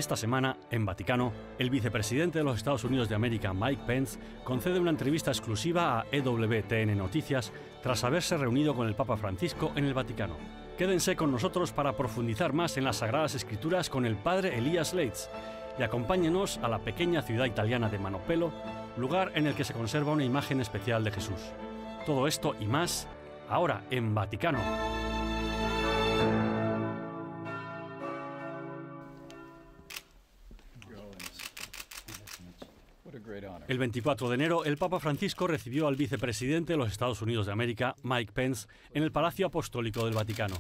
Esta semana, en Vaticano, el vicepresidente de los Estados Unidos de América, Mike Pence, concede una entrevista exclusiva a EWTN Noticias tras haberse reunido con el Papa Francisco en el Vaticano. Quédense con nosotros para profundizar más en las Sagradas Escrituras con el padre Elías Leitz y acompáñenos a la pequeña ciudad italiana de Manopelo, lugar en el que se conserva una imagen especial de Jesús. Todo esto y más, ahora en Vaticano. El 24 de enero, el Papa Francisco recibió al vicepresidente de los Estados Unidos de América, Mike Pence, en el Palacio Apostólico del Vaticano.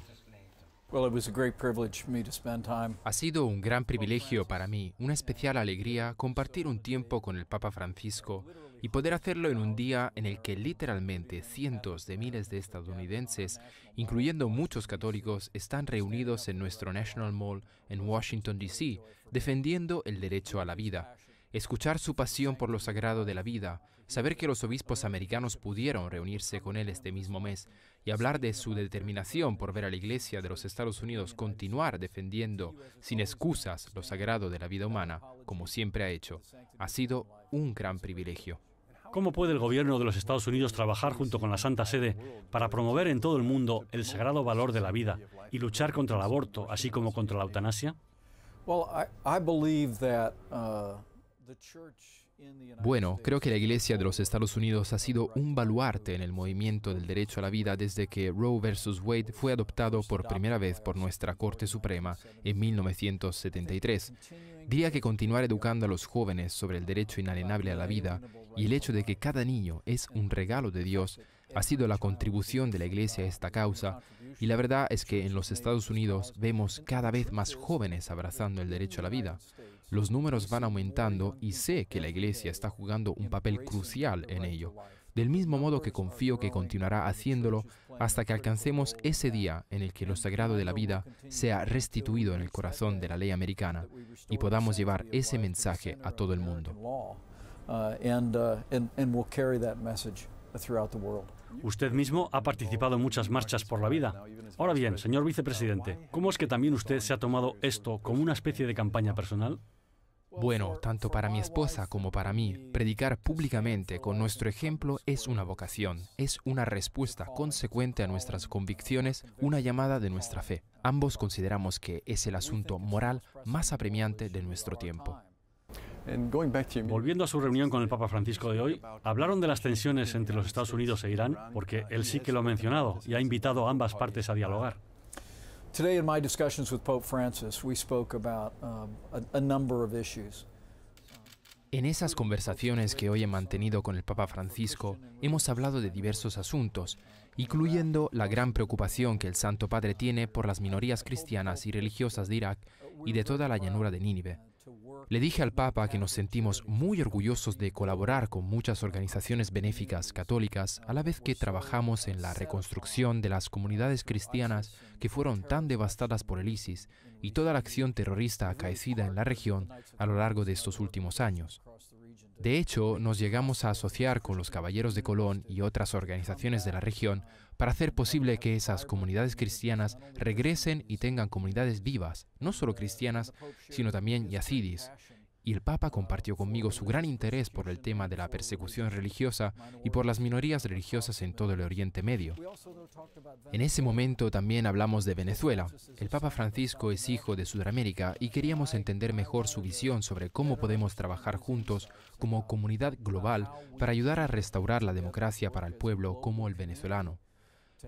Ha sido un gran privilegio para mí, una especial alegría compartir un tiempo con el Papa Francisco y poder hacerlo en un día en el que literalmente cientos de miles de estadounidenses, incluyendo muchos católicos, están reunidos en nuestro National Mall en Washington, D.C., defendiendo el derecho a la vida. Escuchar su pasión por lo sagrado de la vida, saber que los obispos americanos pudieron reunirse con él este mismo mes y hablar de su determinación por ver a la Iglesia de los Estados Unidos continuar defendiendo sin excusas lo sagrado de la vida humana, como siempre ha hecho, ha sido un gran privilegio. ¿Cómo puede el gobierno de los Estados Unidos trabajar junto con la Santa Sede para promover en todo el mundo el sagrado valor de la vida y luchar contra el aborto, así como contra la eutanasia? Bueno, creo que la Iglesia de los Estados Unidos ha sido un baluarte en el movimiento del derecho a la vida desde que Roe vs. Wade fue adoptado por primera vez por nuestra Corte Suprema en 1973. Diría que continuar educando a los jóvenes sobre el derecho inalienable a la vida y el hecho de que cada niño es un regalo de Dios ha sido la contribución de la Iglesia a esta causa, y la verdad es que en los Estados Unidos vemos cada vez más jóvenes abrazando el derecho a la vida. Los números van aumentando y sé que la Iglesia está jugando un papel crucial en ello, del mismo modo que confío que continuará haciéndolo hasta que alcancemos ese día en el que lo sagrado de la vida sea restituido en el corazón de la ley americana y podamos llevar ese mensaje a todo el mundo. Usted mismo ha participado en muchas marchas por la vida. Ahora bien, señor vicepresidente, ¿cómo es que también usted se ha tomado esto como una especie de campaña personal? Bueno, tanto para mi esposa como para mí, predicar públicamente con nuestro ejemplo es una vocación, es una respuesta consecuente a nuestras convicciones, una llamada de nuestra fe. Ambos consideramos que es el asunto moral más apremiante de nuestro tiempo. Volviendo a su reunión con el Papa Francisco de hoy, ¿hablaron de las tensiones entre los Estados Unidos e Irán? Porque él sí que lo ha mencionado y ha invitado a ambas partes a dialogar. Today in my discussions with Pope Francis, we spoke about a number of issues. En esas conversaciones que hoy he mantenido con el Papa Francisco, hemos hablado de diversos asuntos, incluyendo la gran preocupación que el Santo Padre tiene por las minorías cristianas y religiosas de Irak y de toda la llanura de Nínive. Le dije al Papa que nos sentimos muy orgullosos de colaborar con muchas organizaciones benéficas católicas a la vez que trabajamos en la reconstrucción de las comunidades cristianas que fueron tan devastadas por el ISIS y toda la acción terrorista acaecida en la región a lo largo de estos últimos años. De hecho, nos llegamos a asociar con los Caballeros de Colón y otras organizaciones de la región para hacer posible que esas comunidades cristianas regresen y tengan comunidades vivas, no solo cristianas, sino también yazidis. Y el Papa compartió conmigo su gran interés por el tema de la persecución religiosa y por las minorías religiosas en todo el Oriente Medio. En ese momento también hablamos de Venezuela. El Papa Francisco es hijo de Sudamérica y queríamos entender mejor su visión sobre cómo podemos trabajar juntos como comunidad global para ayudar a restaurar la democracia para el pueblo como el venezolano.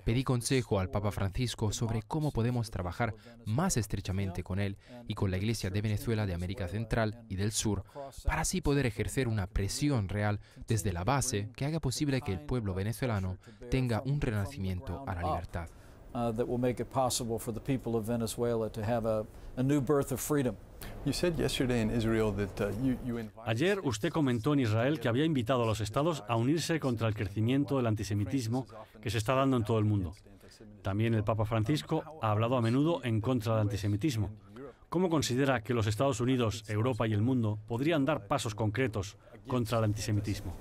Pedí consejo al Papa Francisco sobre cómo podemos trabajar más estrechamente con él y con la Iglesia de Venezuela de América Central y del Sur para así poder ejercer una presión real desde la base que haga posible que el pueblo venezolano tenga un renacimiento a la libertad. Ayer usted comentó en Israel que había invitado a los estados a unirse contra el crecimiento del antisemitismo que se está dando en todo el mundo. También el Papa Francisco ha hablado a menudo en contra del antisemitismo. ¿Cómo considera que los Estados Unidos, Europa y el mundo podrían dar pasos concretos contra el antisemitismo?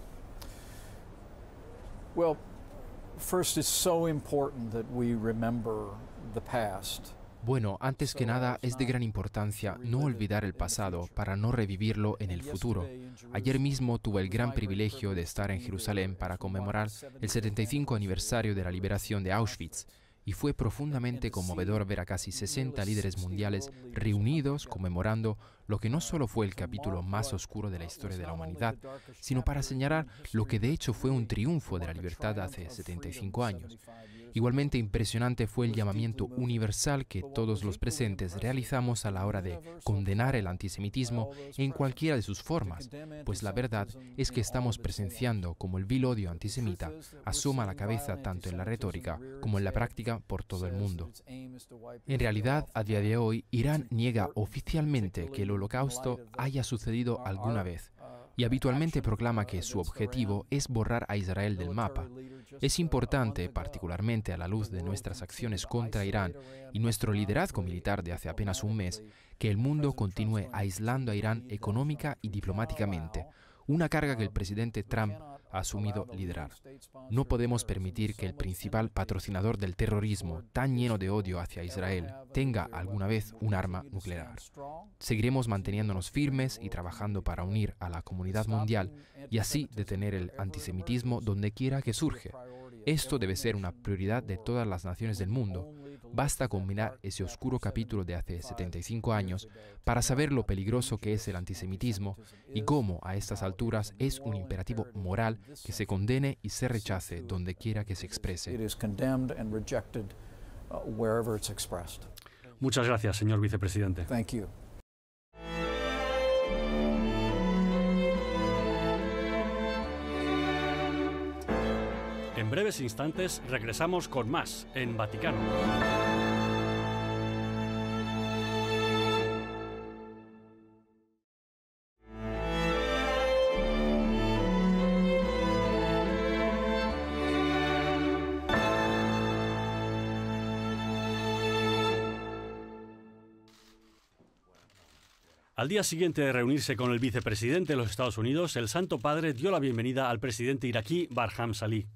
First, it's so important that we remember the past. Bueno, antes que nada, es de gran importancia no olvidar el pasado para no revivirlo en el futuro. Ayer mismo tuve el gran privilegio de estar en Jerusalén para conmemorar el 75 aniversario de la liberación de Auschwitz. Y fue profundamente conmovedor ver a casi 60 líderes mundiales reunidos conmemorando lo que no solo fue el capítulo más oscuro de la historia de la humanidad, sino para señalar lo que de hecho fue un triunfo de la libertad hace 75 años. Igualmente impresionante fue el llamamiento universal que todos los presentes realizamos a la hora de condenar el antisemitismo en cualquiera de sus formas, pues la verdad es que estamos presenciando cómo el vil odio antisemita asoma la cabeza tanto en la retórica como en la práctica por todo el mundo. En realidad, a día de hoy, Irán niega oficialmente que el Holocausto haya sucedido alguna vez y habitualmente proclama que su objetivo es borrar a Israel del mapa. Es importante, particularmente a la luz de nuestras acciones contra Irán y nuestro liderazgo militar de hace apenas un mes, que el mundo continúe aislando a Irán económica y diplomáticamente, una carga que el presidente Trump ha asumido liderar. No podemos permitir que el principal patrocinador del terrorismo, tan lleno de odio hacia Israel, tenga alguna vez un arma nuclear. Seguiremos manteniéndonos firmes y trabajando para unir a la comunidad mundial y así detener el antisemitismo donde quiera que surge. Esto debe ser una prioridad de todas las naciones del mundo. Basta con mirar ese oscuro capítulo de hace 75 años para saber lo peligroso que es el antisemitismo y cómo a estas alturas es un imperativo moral que se condene y se rechace donde quiera que se exprese. Muchas gracias, señor vicepresidente. Thank you. En breves instantes regresamos con más en Vaticano. Al día siguiente de reunirse con el vicepresidente de los Estados Unidos, el Santo Padre dio la bienvenida al presidente iraquí Barham Salih.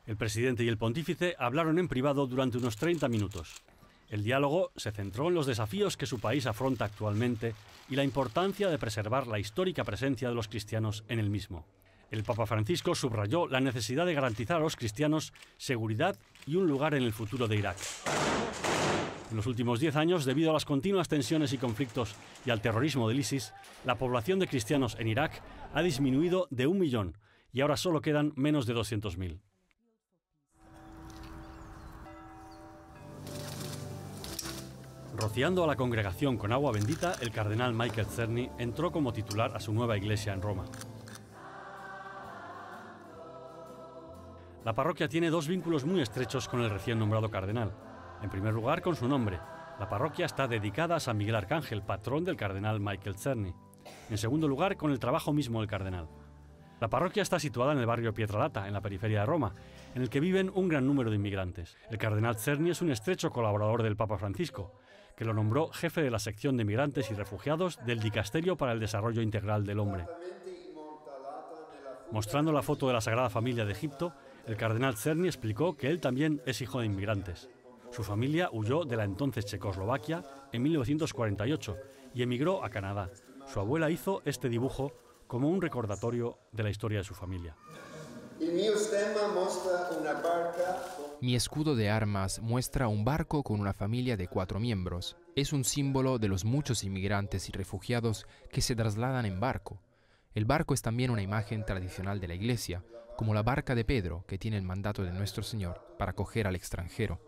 El presidente y el pontífice hablaron en privado durante unos 30 minutos. El diálogo se centró en los desafíos que su país afronta actualmente y la importancia de preservar la histórica presencia de los cristianos en el mismo. El Papa Francisco subrayó la necesidad de garantizar a los cristianos seguridad y un lugar en el futuro de Irak. En los últimos 10 años, debido a las continuas tensiones y conflictos y al terrorismo del ISIS, la población de cristianos en Irak ha disminuido de 1 millón y ahora solo quedan menos de 200.000. Rociando a la congregación con agua bendita, el cardenal Michael Czerny entró como titular a su nueva iglesia en Roma. La parroquia tiene dos vínculos muy estrechos con el recién nombrado cardenal. En primer lugar, con su nombre. La parroquia está dedicada a San Miguel Arcángel, patrón del cardenal Michael Czerny. En segundo lugar, con el trabajo mismo del cardenal. La parroquia está situada en el barrio Pietralata, en la periferia de Roma, en el que viven un gran número de inmigrantes. El cardenal Czerny es un estrecho colaborador del Papa Francisco, que lo nombró jefe de la sección de migrantes y refugiados del Dicasterio para el Desarrollo Integral del Hombre. Mostrando la foto de la Sagrada Familia de Egipto, el cardenal Czerny explicó que él también es hijo de inmigrantes. Su familia huyó de la entonces Checoslovaquia en 1948 y emigró a Canadá. Su abuela hizo este dibujo como un recordatorio de la historia de su familia. Mi escudo de armas muestra un barco con una familia de 4 miembros. Es un símbolo de los muchos inmigrantes y refugiados que se trasladan en barco. El barco es también una imagen tradicional de la Iglesia, como la barca de Pedro, que tiene el mandato de nuestro Señor para acoger al extranjero.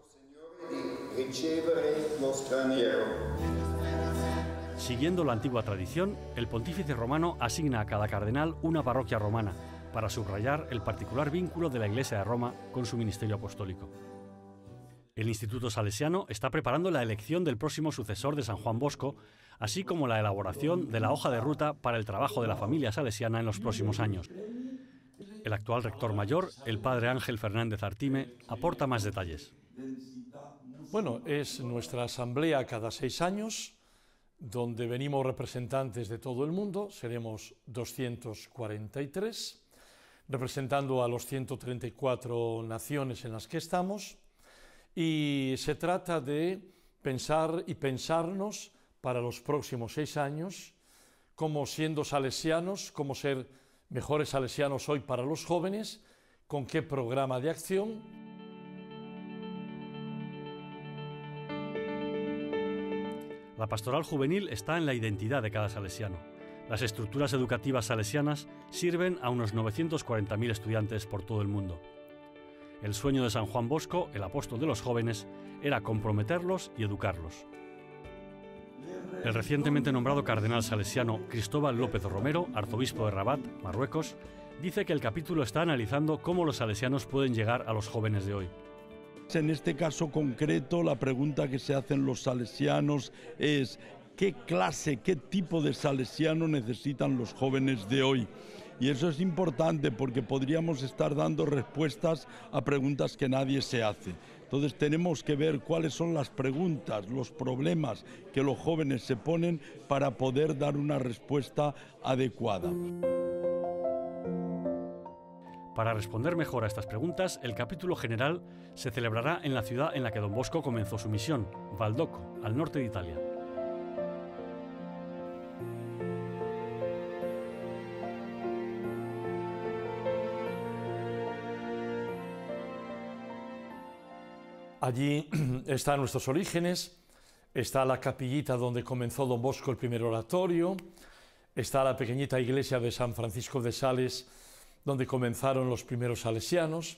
Siguiendo la antigua tradición, el pontífice romano asigna a cada cardenal una parroquia romana, para subrayar el particular vínculo de la Iglesia de Roma con su ministerio apostólico. El Instituto Salesiano está preparando la elección del próximo sucesor de San Juan Bosco, así como la elaboración de la hoja de ruta para el trabajo de la familia salesiana en los próximos años. El actual rector mayor, el padre Ángel Fernández Artime, aporta más detalles. Bueno, es nuestra asamblea cada 6 años, donde venimos representantes de todo el mundo, seremos 243, representando a los 134 naciones en las que estamos, y se trata de pensar y pensarnos para los próximos 6 años, cómo siendo salesianos, cómo ser mejores salesianos hoy para los jóvenes, con qué programa de acción. La pastoral juvenil está en la identidad de cada salesiano. Las estructuras educativas salesianas sirven a unos 940.000 estudiantes por todo el mundo. El sueño de San Juan Bosco, el apóstol de los jóvenes, era comprometerlos y educarlos. El recientemente nombrado cardenal salesiano Cristóbal López Romero, arzobispo de Rabat, Marruecos, dice que el capítulo está analizando cómo los salesianos pueden llegar a los jóvenes de hoy. En este caso concreto, la pregunta que se hacen los salesianos es ¿qué clase, qué tipo de salesiano necesitan los jóvenes de hoy? Y eso es importante porque podríamos estar dando respuestas a preguntas que nadie se hace. Entonces tenemos que ver cuáles son las preguntas, los problemas que los jóvenes se ponen para poder dar una respuesta adecuada. Para responder mejor a estas preguntas, el capítulo general se celebrará en la ciudad en la que Don Bosco comenzó su misión, Valdocco, al norte de Italia. Allí están nuestros orígenes, está la capillita donde comenzó Don Bosco el primer oratorio, está la pequeñita iglesia de San Francisco de Sales, donde comenzaron los primeros salesianos,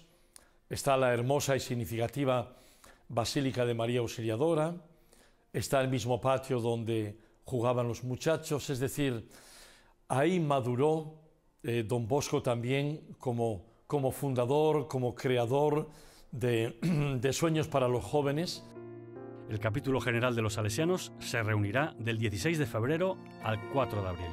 está la hermosa y significativa Basílica de María Auxiliadora, está el mismo patio donde jugaban los muchachos, es decir, ahí maduró Don Bosco también como fundador, como creador de sueños para los jóvenes. El capítulo general de los salesianos se reunirá del 16 de febrero al 4 de abril.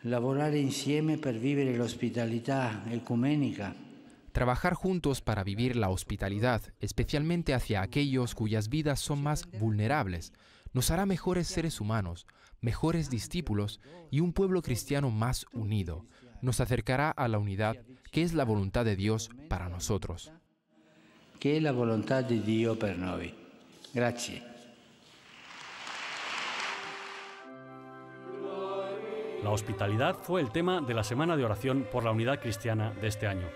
Lavorare insieme per vivere l'ospitalità ecumenica. Trabajar juntos para vivir la hospitalidad, especialmente hacia aquellos cuyas vidas son más vulnerables, nos hará mejores seres humanos, mejores discípulos y un pueblo cristiano más unido. Nos acercará a la unidad que es la voluntad de Dios para nosotros. Que è la volontà di Dio per noi. Grazie. La hospitalidad fue el tema de la Semana de Oración por la Unidad Cristiana de este año.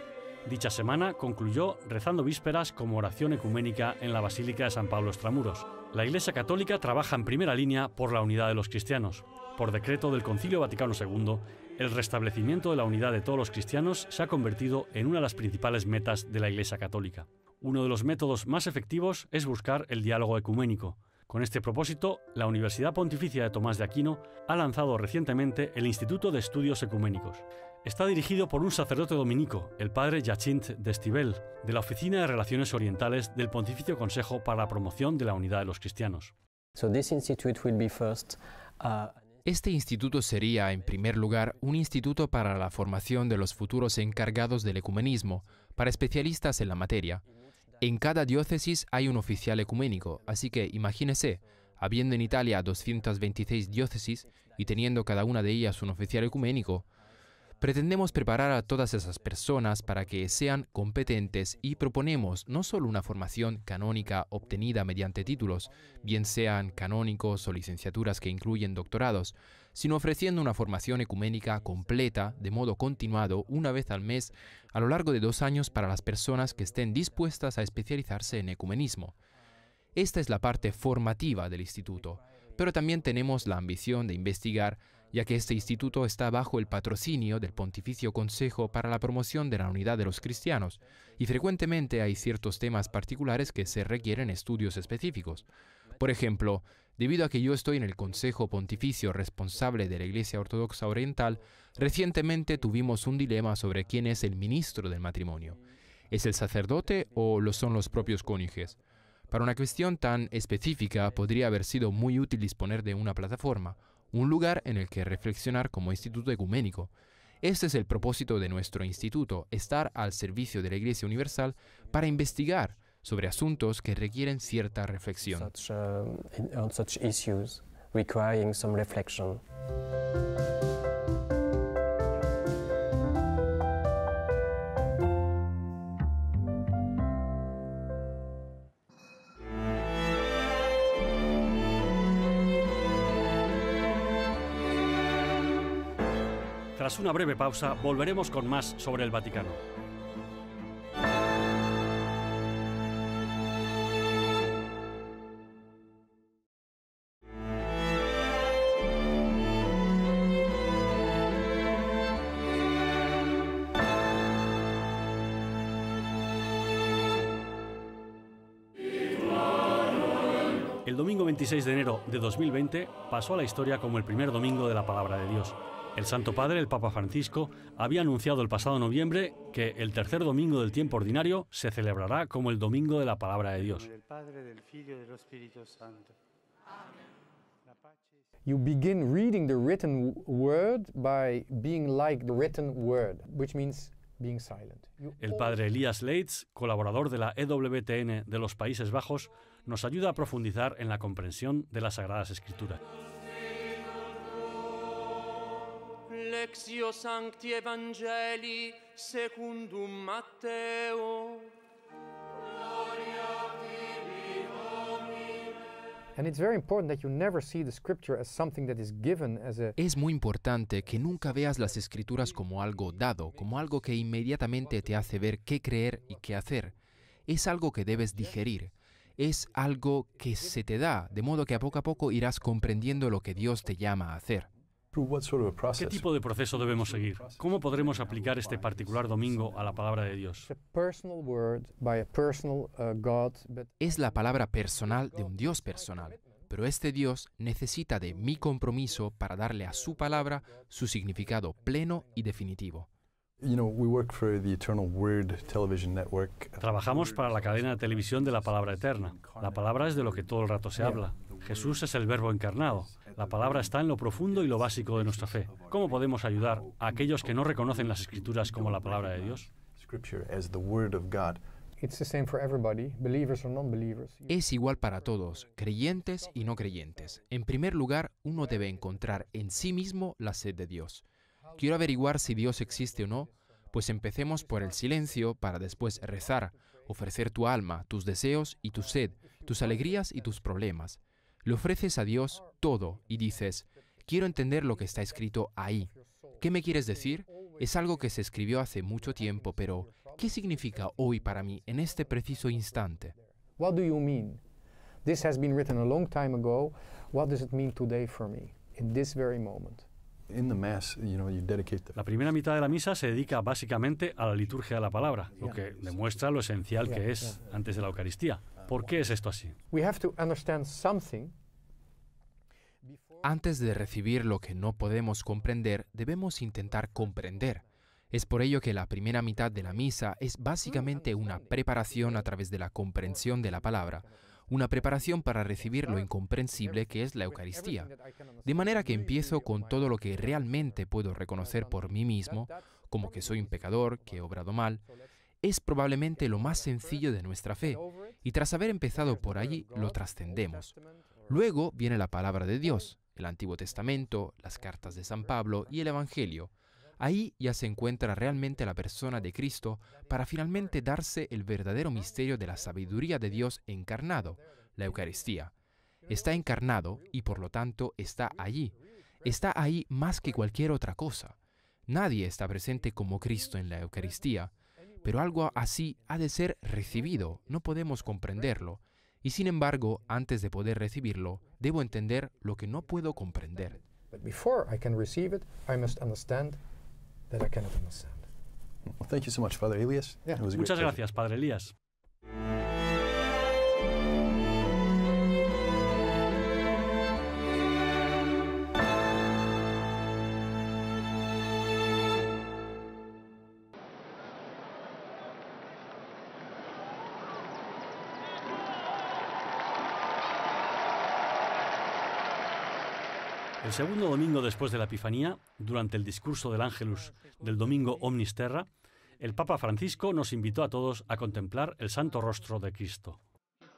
Dicha semana concluyó rezando vísperas como oración ecuménica en la Basílica de San Pablo Extramuros. La Iglesia Católica trabaja en primera línea por la unidad de los cristianos. Por decreto del Concilio Vaticano II, el restablecimiento de la unidad de todos los cristianos se ha convertido en una de las principales metas de la Iglesia Católica. Uno de los métodos más efectivos es buscar el diálogo ecuménico. Con este propósito, la Universidad Pontificia de Tomás de Aquino ha lanzado recientemente el Instituto de Estudios Ecuménicos. Está dirigido por un sacerdote dominico, el padre Jacint d'Estibel, de la Oficina de Relaciones Orientales del Pontificio Consejo para la Promoción de la Unidad de los Cristianos. Este instituto sería, en primer lugar, un instituto para la formación de los futuros encargados del ecumenismo, para especialistas en la materia. En cada diócesis hay un oficial ecuménico, así que imagínese, habiendo en Italia 226 diócesis y teniendo cada una de ellas un oficial ecuménico, pretendemos preparar a todas esas personas para que sean competentes y proponemos no solo una formación canónica obtenida mediante títulos, bien sean canónicos o licenciaturas que incluyen doctorados, sino ofreciendo una formación ecuménica completa de modo continuado una vez al mes a lo largo de 2 años para las personas que estén dispuestas a especializarse en ecumenismo. Esta es la parte formativa del instituto, pero también tenemos la ambición de investigar, ya que este instituto está bajo el patrocinio del Pontificio Consejo para la Promoción de la Unidad de los Cristianos, y frecuentemente hay ciertos temas particulares que se requieren estudios específicos. Por ejemplo, debido a que yo estoy en el Consejo Pontificio responsable de la Iglesia Ortodoxa Oriental, recientemente tuvimos un dilema sobre quién es el ministro del matrimonio. ¿Es el sacerdote o lo son los propios cónyuges? Para una cuestión tan específica podría haber sido muy útil disponer de una plataforma, un lugar en el que reflexionar como instituto ecuménico. Este es el propósito de nuestro instituto, estar al servicio de la Iglesia Universal para investigar sobre asuntos que requieren cierta reflexión. Such issues requiring some reflection. Tras una breve pausa, volveremos con más sobre el Vaticano. El domingo 26 de enero de 2020 pasó a la historia como el primer domingo de la Palabra de Dios. El Santo Padre, el Papa Francisco, había anunciado el pasado noviembre que el tercer domingo del tiempo ordinario se celebrará como el Domingo de la Palabra de Dios. You begin reading the written word by being like the written word, which means being silent. El padre Elias Leitz, colaborador de la EWTN de los Países Bajos, nos ayuda a profundizar en la comprensión de las Sagradas Escrituras. Lectio Sancti Evangelii secundum Matteo. And it's very important that you never see the scripture as something that is given as a... Es muy importante que nunca veas las Escrituras como algo dado, como algo que inmediatamente te hace ver qué creer y qué hacer. Es algo que debes digerir. Es algo que se te da, de modo que a poco irás comprendiendo lo que Dios te llama a hacer. ¿Qué tipo de proceso debemos seguir? ¿Cómo podremos aplicar este particular domingo a la palabra de Dios? Es la palabra personal de un Dios personal, pero este Dios necesita de mi compromiso para darle a su palabra su significado pleno y definitivo. Trabajamos para la cadena de televisión de la Palabra Eterna. La palabra es de lo que todo el rato se habla. Jesús es el Verbo encarnado. La palabra está en lo profundo y lo básico de nuestra fe. ¿Cómo podemos ayudar a aquellos que no reconocen las Escrituras como la palabra de Dios? Es igual para todos, creyentes y no creyentes. En primer lugar, uno debe encontrar en sí mismo la sed de Dios. ¿Quiero averiguar si Dios existe o no? Pues empecemos por el silencio para después rezar, ofrecer tu alma, tus deseos y tu sed, tus alegrías y tus problemas. Le ofreces a Dios todo y dices, quiero entender lo que está escrito ahí. ¿Qué me quieres decir? Es algo que se escribió hace mucho tiempo, pero ¿qué significa hoy para mí en este preciso instante? What do you mean? This has been written a long time ago. What does it mean today for me, in this very moment? La primera mitad de la misa se dedica básicamente a la liturgia de la palabra, lo que demuestra lo esencial que es antes de la Eucaristía. ¿Por qué es esto así? Antes de recibir lo que no podemos comprender, debemos intentar comprender. Es por ello que la primera mitad de la misa es básicamente una preparación a través de la comprensión de la palabra, una preparación para recibir lo incomprensible que es la Eucaristía. De manera que empiezo con todo lo que realmente puedo reconocer por mí mismo, como que soy un pecador, que he obrado mal. Es probablemente lo más sencillo de nuestra fe, y tras haber empezado por allí, lo trascendemos. Luego viene la palabra de Dios, el Antiguo Testamento, las cartas de San Pablo y el Evangelio. Ahí ya se encuentra realmente la persona de Cristo para finalmente darse el verdadero misterio de la sabiduría de Dios encarnado, la Eucaristía. Está encarnado y por lo tanto está allí. Está ahí más que cualquier otra cosa. Nadie está presente como Cristo en la Eucaristía, pero algo así ha de ser recibido, no podemos comprenderlo. Y sin embargo, antes de poder recibirlo, debo entender lo que no puedo comprender. Muchas gracias, Padre Elías. El segundo domingo después de la Epifanía, durante el discurso del Ángelus del domingo Omnis Terra, el Papa Francisco nos invitó a todos a contemplar el santo rostro de Cristo.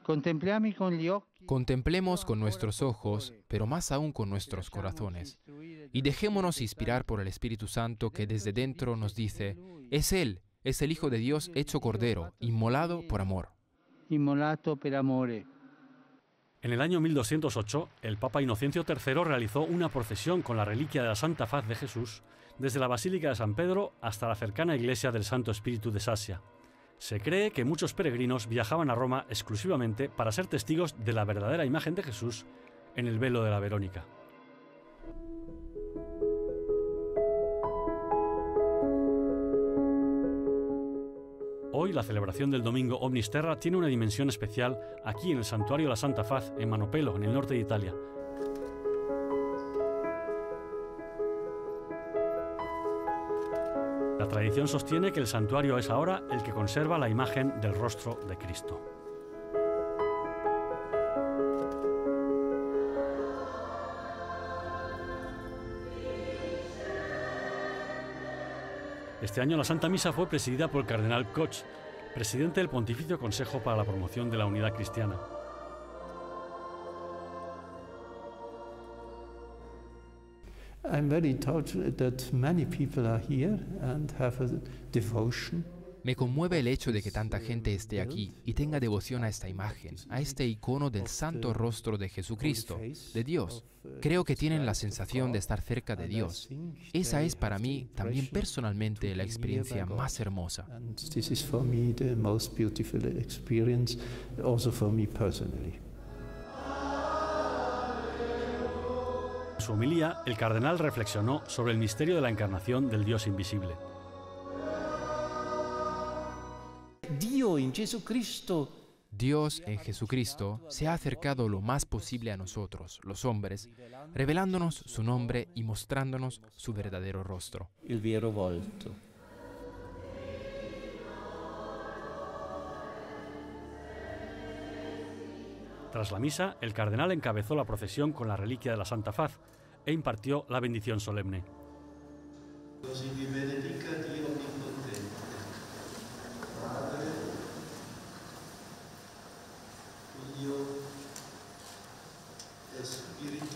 Contemplemos con nuestros ojos, pero más aún con nuestros corazones, y dejémonos inspirar por el Espíritu Santo que desde dentro nos dice, es Él, es el Hijo de Dios hecho Cordero, inmolado por amor. Immolato per amore. En el año 1208, el Papa Inocencio III realizó una procesión con la reliquia de la Santa Faz de Jesús desde la Basílica de San Pedro hasta la cercana iglesia del Santo Espíritu de Sasia. Se cree que muchos peregrinos viajaban a Roma exclusivamente para ser testigos de la verdadera imagen de Jesús en el velo de la Verónica. Hoy la celebración del domingo Omnis Terra tiene una dimensión especial aquí en el Santuario de la Santa Faz, en Manopelo, en el norte de Italia. La tradición sostiene que el santuario es ahora el que conserva la imagen del rostro de Cristo. Este año la Santa Misa fue presidida por el cardenal Koch, presidente del Pontificio Consejo para la Promoción de la Unidad Cristiana. I'm very touched that many people are here and have a devotion. Me conmueve el hecho de que tanta gente esté aquí y tenga devoción a esta imagen, a este icono del santo rostro de Jesucristo, de Dios. Creo que tienen la sensación de estar cerca de Dios. Esa es para mí también personalmente la experiencia más hermosa. This is for me the most beautiful experience, also for me personally. En su homilía, el cardenal reflexionó sobre el misterio de la encarnación del Dios invisible. Dios en Jesucristo se ha acercado lo más posible a nosotros, los hombres, revelándonos su nombre y mostrándonos su verdadero rostro. Il vero volto. Tras la misa, el cardenal encabezó la procesión con la reliquia de la Santa Faz e impartió la bendición solemne. Così vi benedica Dio Onnipotente, Padre, Figlio e Spirito